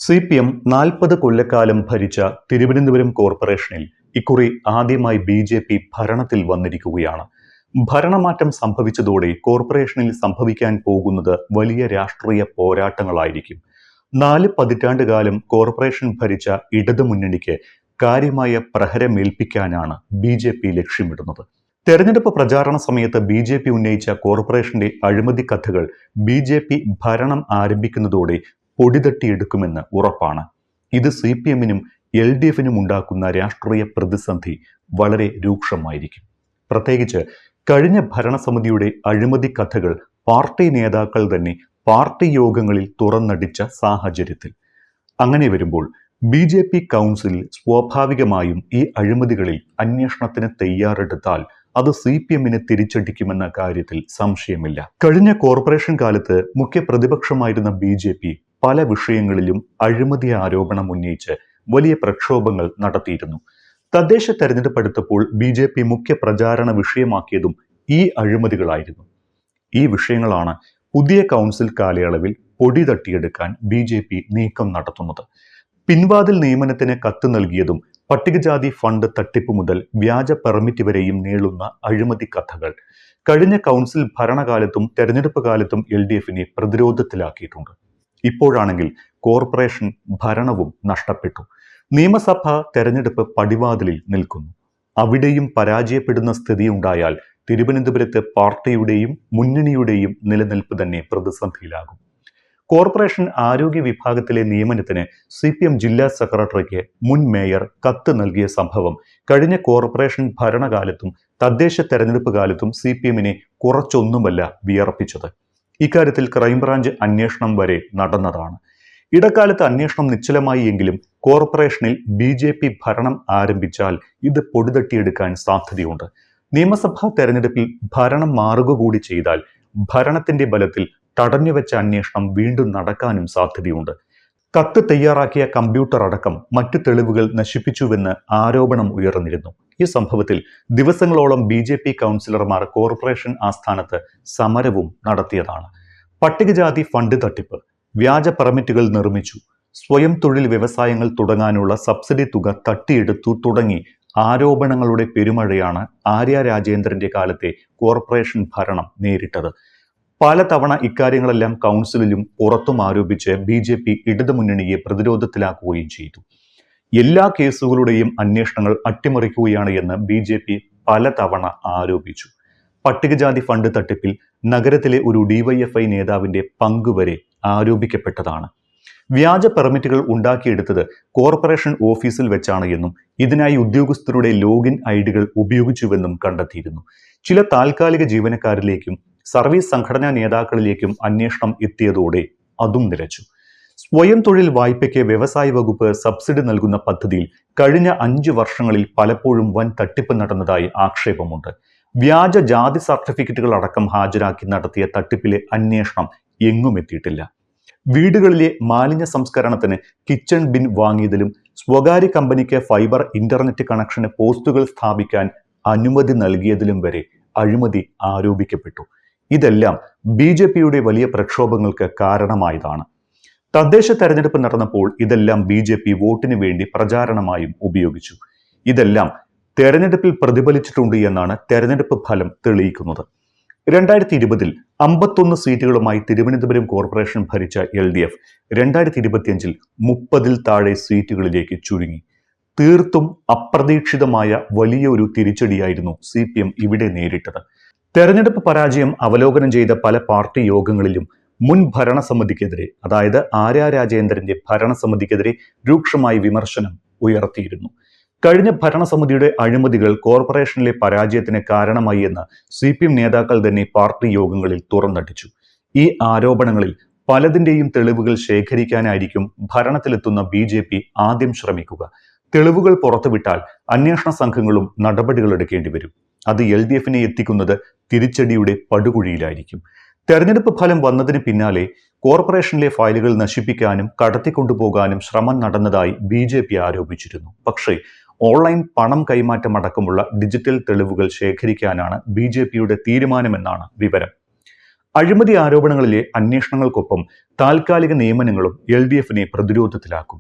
CPM 40 കൊല്ലക്കാലം ഭരിച്ച തിരുവനന്തപുരം കോർപ്പറേഷനിൽ ഇക്കുറി ആദ്യമായി BJP ഭരണത്തിൽ വന്നിരിക്കുകയാണ്. ഭരണമാറ്റം സംഭവിച്ചതോടെ കോർപ്പറേഷനിൽ സംഭവിക്കാൻ പോകുന്നത് വലിയ രാഷ്ട്രീയ പോരാട്ടങ്ങളായിരിക്കും. 4 പതിറ്റാണ്ടുകാലം കോർപ്പറേഷൻ ഭരിച്ച ഇടതുമുന്നണിക്ക് കാര്യമായ പ്രഹരമേൽപ്പിക്കാനാണ് BJP ലക്ഷ്യമിടുന്നത്. തെരഞ്ഞെടുപ്പ് പ്രചാരണ സമയത്ത് BJP ഉന്നയിച്ച കോർപ്പറേഷന്റെ അഴിമതി കഥകൾ BJP ഭരണം ആരംഭിക്കുന്നതോടെ പൊടിതട്ടിയെടുക്കുമെന്ന് ഉറപ്പാണ്. ഇത് CPM-നും LDF-നും ഉണ്ടാക്കുന്ന രാഷ്ട്രീയ പ്രതിസന്ധി വളരെ രൂക്ഷമായിരിക്കും. പ്രത്യേകിച്ച് കഴിഞ്ഞ ഭരണസമിതിയുടെ അഴിമതി കഥകൾ പാർട്ടി നേതാക്കൾ തന്നെ പാർട്ടി യോഗങ്ങളിൽ തുറന്നടിച്ച സാഹചര്യത്തിൽ. അങ്ങനെ വരുമ്പോൾ BJP കൗൺസിലിൽ സ്വാഭാവികമായും ഈ അഴിമതികളിൽ അന്വേഷണത്തിന് തയ്യാറെടുത്താൽ അത് CPM-ന് തിരിച്ചടിക്കുമെന്ന കാര്യത്തിൽ സംശയമില്ല. കഴിഞ്ഞ കോർപ്പറേഷൻ കാലത്ത് മുഖ്യ പ്രതിപക്ഷമായിരുന്ന BJP പല വിഷയങ്ങളിലും അഴിമതി ആരോപണം ഉന്നയിച്ച് വലിയ പ്രക്ഷോഭങ്ങൾ നടത്തിയിരുന്നു. തദ്ദേശ തെരഞ്ഞെടുപ്പ് അടുത്തപ്പോൾ BJP മുഖ്യ പ്രചാരണ വിഷയമാക്കിയതും ഈ അഴിമതികളായിരുന്നു. ഈ വിഷയങ്ങളാണ് പുതിയ കൗൺസിൽ കാലയളവിൽ പൊടി തട്ടിയെടുക്കാൻ BJP നീക്കം നടത്തുന്നത്. പിൻവാതിൽ നിയമനത്തിന് കത്ത് നൽകിയതും പട്ടികജാതി ഫണ്ട് തട്ടിപ്പ് മുതൽ വ്യാജ പെർമിറ്റ് വരെയും നീളുന്ന അഴിമതി കഥകൾ കഴിഞ്ഞ കൗൺസിൽ ഭരണകാലത്തും തെരഞ്ഞെടുപ്പ് കാലത്തും LDF-നെ പ്രതിരോധത്തിലാക്കിയിട്ടുണ്ട്. ഇപ്പോഴാണെങ്കിൽ കോർപ്പറേഷൻ ഭരണവും നഷ്ടപ്പെട്ടു. നിയമസഭാ തെരഞ്ഞെടുപ്പ് പടിവാതിലിൽ നിൽക്കുന്നു. അവിടെയും പരാജയപ്പെടുന്ന സ്ഥിതി ഉണ്ടായാൽ തിരുവനന്തപുരത്ത് പാർട്ടിയുടെയും മുന്നണിയുടെയും നിലനിൽപ്പ് തന്നെ പ്രതിസന്ധിയിലാകും. കോർപ്പറേഷൻ ആരോഗ്യ വിഭാഗത്തിലെ നിയമനത്തിന് CPM ജില്ലാ സെക്രട്ടറിക്ക് മുൻ മേയർ കത്ത് നൽകിയ സംഭവം കഴിഞ്ഞ കോർപ്പറേഷൻ ഭരണകാലത്തും തദ്ദേശ തെരഞ്ഞെടുപ്പ് കാലത്തും CPM-നെ കുറച്ചൊന്നുമല്ല വിയർപ്പിച്ചത്. ഇക്കാര്യത്തിൽ ക്രൈംബ്രാഞ്ച് അന്വേഷണം വരെ നടന്നതാണ്. ഇടക്കാലത്ത് അന്വേഷണം നിശ്ചലമായി എങ്കിലും കോർപ്പറേഷനിൽ BJP ഭരണം ആരംഭിച്ചാൽ ഇത് പൊടിതട്ടിയെടുക്കാൻ സാധ്യതയുണ്ട്. നിയമസഭാ തെരഞ്ഞെടുപ്പിൽ ഭരണം മാറുക കൂടി ചെയ്താൽ ഭരണത്തിന്റെ ബലത്തിൽ തടഞ്ഞുവെച്ച അന്വേഷണം വീണ്ടും നടക്കാനും സാധ്യതയുണ്ട്. കത്ത് തയ്യാറാക്കിയ കമ്പ്യൂട്ടർ അടക്കം മറ്റു തെളിവുകൾ നശിപ്പിച്ചുവെന്ന് ആരോപണം ഉയർന്നിരുന്നു. ഈ സംഭവത്തിൽ ദിവസങ്ങളോളം BJP കൗൺസിലർമാർ കോർപ്പറേഷൻ ആസ്ഥാനത്ത് സമരവും നടത്തിയതാണ്. പട്ടികജാതി ഫണ്ട് തട്ടിപ്പ്, വ്യാജ പെർമിറ്റുകൾ നിർമ്മിച്ചു, സ്വയം തൊഴിൽ വ്യവസായങ്ങൾ തുടങ്ങാനുള്ള സബ്സിഡി തുക തട്ടിയെടുത്തു തുടങ്ങി ആരോപണങ്ങളുടെ പെരുമഴയാണ് ആര്യ രാജേന്ദ്രന്റെ കാലത്തെ കോർപ്പറേഷൻ ഭരണം നേരിട്ടത്. പലതവണ ഇക്കാര്യങ്ങളെല്ലാം കൗൺസിലിലും പുറത്തും ആരോപിച്ച് BJP ഇടതുമുന്നണിയെ പ്രതിരോധത്തിലാക്കുകയും ചെയ്തു. എല്ലാ കേസുകളുടെയും അന്വേഷണങ്ങൾ അട്ടിമറിക്കുകയാണ് എന്ന് BJP പലതവണ ആരോപിച്ചു. പട്ടികജാതി ഫണ്ട് തട്ടിപ്പിൽ നഗരത്തിലെ ഒരു DYFI നേതാവിന്റെ പങ്കുവരെ ആരോപിക്കപ്പെട്ടതാണ്. വ്യാജ പെർമിറ്റുകൾ ഉണ്ടാക്കിയെടുത്തത് കോർപ്പറേഷൻ ഓഫീസിൽ വെച്ചാണ് എന്നും ഇതിനായി ഉദ്യോഗസ്ഥരുടെ ലോഗിൻ ഐഡികൾ ഉപയോഗിച്ചുവെന്നും കണ്ടെത്തിയിരുന്നു. ചില താൽക്കാലിക ജീവനക്കാരിലേക്കും സർവീസ് സംഘടനാ നേതാക്കളിലേക്കും അന്വേഷണം എത്തിയതോടെ അതും നിലച്ചു. സ്വയം തൊഴിൽ വായ്പയ്ക്ക് വ്യവസായ വകുപ്പ് സബ്സിഡി നൽകുന്ന പദ്ധതിയിൽ കഴിഞ്ഞ 5 വർഷങ്ങളിൽ പലപ്പോഴും വൻ തട്ടിപ്പ് നടന്നതായി ആക്ഷേപമുണ്ട്. വ്യാജ ജാതി സർട്ടിഫിക്കറ്റുകൾ അടക്കം ഹാജരാക്കി നടത്തിയ തട്ടിപ്പിലെ അന്വേഷണം എങ്ങും എത്തിയിട്ടില്ല. വീടുകളിലെ മാലിന്യ സംസ്കരണത്തിന് കിച്ചൺ ബിൻ വാങ്ങിയതിലും സ്വകാര്യ കമ്പനിക്ക് ഫൈബർ ഇന്റർനെറ്റ് കണക്ഷന് പോസ്റ്റുകൾ സ്ഥാപിക്കാൻ അനുമതി നൽകിയതിലും വരെ അഴിമതി ആരോപിക്കപ്പെട്ടു. ഇതെല്ലാം BJP-യുടെ വലിയ പ്രക്ഷോഭങ്ങൾക്ക് കാരണമായതാണ്. തദ്ദേശ തെരഞ്ഞെടുപ്പ് നടന്നപ്പോൾ ഇതെല്ലാം BJP വോട്ടിന് വേണ്ടി പ്രചാരണമായും ഉപയോഗിച്ചു. ഇതെല്ലാം തെരഞ്ഞെടുപ്പിൽ പ്രതിഫലിച്ചിട്ടുണ്ട് എന്നാണ് തെരഞ്ഞെടുപ്പ് ഫലം തെളിയിക്കുന്നത്. 2020-ൽ 51 സീറ്റുകളുമായി തിരുവനന്തപുരം കോർപ്പറേഷൻ ഭരിച്ച LDF 2025-ൽ 30-ൽ താഴെ സീറ്റുകളിലേക്ക് ചുരുങ്ങി. തീർത്തും അപ്രതീക്ഷിതമായ വലിയ ഒരു തിരിച്ചടിയായിരുന്നു CPM ഇവിടെ നേരിട്ടത്. തെരഞ്ഞെടുപ്പ് പരാജയം അവലോകനം ചെയ്ത പല പാർട്ടി യോഗങ്ങളിലും മുൻ ഭരണസമിതിക്കെതിരെ, അതായത് ആര്യ രാജേന്ദ്രന്റെ ഭരണസമിതിക്കെതിരെ രൂക്ഷമായ വിമർശനം ഉയർത്തിയിരുന്നു. കഴിഞ്ഞ ഭരണസമിതിയുടെ അഴിമതികൾ കോർപ്പറേഷനിലെ പരാജയത്തിന് കാരണമായി എന്ന് CPM നേതാക്കൾ തന്നെ പാർട്ടി യോഗങ്ങളിൽ തുറന്നടിച്ചു. ഈ ആരോപണങ്ങളിൽ പലതിന്റെയും തെളിവുകൾ ശേഖരിക്കാനായിരിക്കും ഭരണത്തിലെത്തുന്ന BJP ആദ്യം ശ്രമിക്കുക. തെളിവുകൾ പുറത്തുവിട്ടാൽ അന്വേഷണ സംഘങ്ങളും നടപടികൾ എടുക്കേണ്ടി വരും. അത് LDF-നെ എത്തിക്കുന്നത് തിരിച്ചടിയുടെ പടുകുഴിയിലായിരിക്കും. തെരഞ്ഞെടുപ്പ് ഫലം വന്നതിന് പിന്നാലെ കോർപ്പറേഷനിലെ ഫയലുകൾ നശിപ്പിക്കാനും കടത്തിക്കൊണ്ടുപോകാനും ശ്രമം നടന്നതായി BJP ആരോപിച്ചിരുന്നു. പക്ഷേ ഓൺലൈൻ പണം കൈമാറ്റം അടക്കമുള്ള ഡിജിറ്റൽ തെളിവുകൾ ശേഖരിക്കാനാണ് BJP-യുടെ തീരുമാനമെന്നാണ് വിവരം. അഴിമതി ആരോപണങ്ങളിലെ അന്വേഷണങ്ങൾക്കൊപ്പം താൽക്കാലിക നിയമനങ്ങളും LDFനെ പ്രതിരോധത്തിലാക്കും.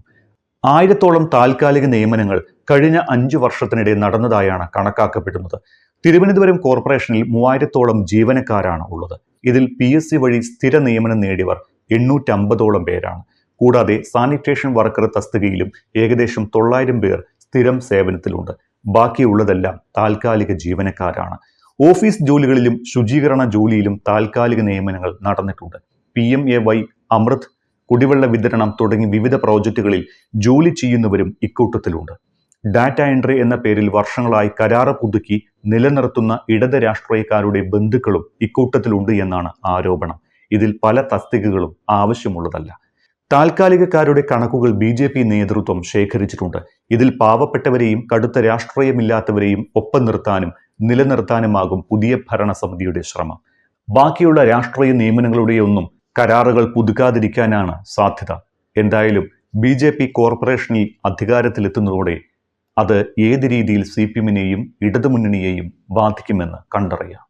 1000-ഓളം താൽക്കാലിക നിയമനങ്ങൾ കഴിഞ്ഞ 5 വർഷത്തിനിടെ നടന്നതായാണ് കണക്കാക്കപ്പെടുന്നത്. തിരുവനന്തപുരം കോർപ്പറേഷനിൽ 3000-ഓളം ജീവനക്കാരാണ് ഉള്ളത്. ഇതിൽ PSC വഴി സ്ഥിര നിയമനം നേടിയവർ 850-ഓളം പേരാണ്. കൂടാതെ സാനിറ്റേഷൻ വർക്കർ തസ്തികയിലും ഏകദേശം 900 പേർ സ്ഥിരം സേവനത്തിലുണ്ട്. ബാക്കിയുള്ളതെല്ലാം താൽക്കാലിക ജീവനക്കാരാണ്. ഓഫീസ് ജോലികളിലും ശുചീകരണ ജോലിയിലും താൽക്കാലിക നിയമനങ്ങൾ നടന്നിട്ടുണ്ട്. PMAY, അമൃത്, കുടിവെള്ള വിതരണം തുടങ്ങി വിവിധ പ്രോജക്റ്റുകളിൽ ജോലി ചെയ്യുന്നവരും ഇക്കൂട്ടത്തിലുണ്ട്. ഡാറ്റ എൻട്രി എന്ന പേരിൽ വർഷങ്ങളായി കരാറ് പുതുക്കി നിലനിർത്തുന്ന ഇടത് രാഷ്ട്രീയക്കാരുടെ ബന്ധുക്കളും ഇക്കൂട്ടത്തിലുണ്ട് എന്നാണ് ആരോപണം. ഇതിൽ പല തസ്തികകളും ആവശ്യമുള്ളതല്ല. താൽക്കാലികക്കാരുടെ കണക്കുകൾ BJP നേതൃത്വം ശേഖരിച്ചിട്ടുണ്ട്. ഇതിൽ പാവപ്പെട്ടവരെയും കടുത്ത രാഷ്ട്രീയമില്ലാത്തവരെയും ഒപ്പം നിർത്താനും നിലനിർത്താനുമാകും പുതിയ ഭരണസമിതിയുടെ ശ്രമം. ബാക്കിയുള്ള രാഷ്ട്രീയ നിയമനങ്ങളുടെയൊന്നും കരാറുകൾ പുതുക്കാതിരിക്കാനാണ് സാധ്യത. എന്തായാലും BJP കോർപ്പറേഷനിൽ അധികാരത്തിലെത്തുന്നതോടെ അത് ഏത് രീതിയിൽ CPM-നെയും ഇടതുമുന്നണിയെയും ബാധിക്കുമെന്ന് കണ്ടറിയാം.